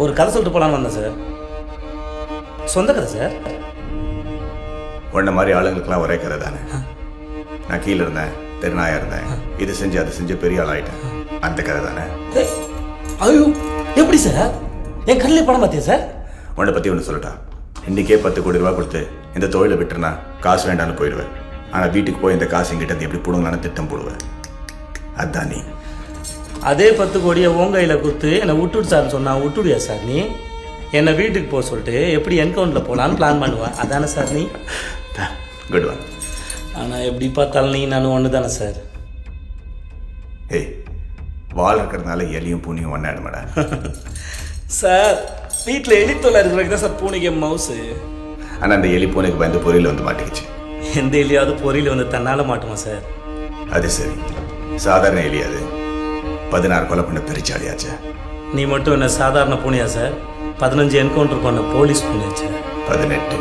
ஒரு கதை சொல்லிட்டு போகலான்னு வந்தேன் சார். சொந்த கதை சார். உன்ன மாதிரி ஆளுங்களுக்கெல்லாம் ஒரே கதை தானே. நான் கீழே இருந்தேன், தெருநாயா இருந்தேன், இது செஞ்சு அதை செஞ்சு பெரிய ஆள் ஆகிட்டேன், அந்த கதை தானே. ஐயோ, எப்படி சார் என் கண்ணிலே படம் பார்த்தியா சார்? உன்னை பற்றி ஒன்று சொல்லட்டா. இன்றைக்கே 10 கோடி ரூபா கொடுத்து இந்த தொழிலை விட்டுருனா காசு வேண்டான்னு போயிடுவேன். ஆனால் வீட்டுக்கு போய் இந்த காசு எங்கிட்ட எப்படி போடுங்களான்னு திட்டம் போடுவேன். அதுதான் நீ. அதே 10 கோடியை உன் கையில் கொடுத்து என்னை விட்டுடு சார்னு சொன்னா விட்டுடுயா சார் நீ? என்னை வீட்டுக்கு போக சொல்லிட்டு எப்படி என்கவுண்டரில் போகலான்னு பிளான் பண்ணுவேன். அதானே சார் நீ? Good one. ஆனால் எப்படி பார்த்தாலும் நீ நானும் ஒன்று தானே சார்? ஏய், வால் இருக்கிறதுனால எலியும் பூனியும் ஒன்னாடுமாடா. சார் வீட்டில் எலி தொல்லை இருக்கிறதுக்கு தான் சார் பூனைக்கு மவுஸு. ஆனால் அந்த எலி பூனைக்கு பயந்து பொரியல் வந்து மாட்டிக்கிச்சு. எந்த எலியாவது பொரியல் வந்து தன்னால் மாட்டுமா சார்? அது சரி, சாதாரண எலி அது 16 கொலை பண்ண பெருச்சாலியாச்சு. நீ மட்டும் என்ன சாதாரண பூனையா சார்? 15 என்கவுண்டர் பண்ண போலீஸ் பூனையாச்சு. 18.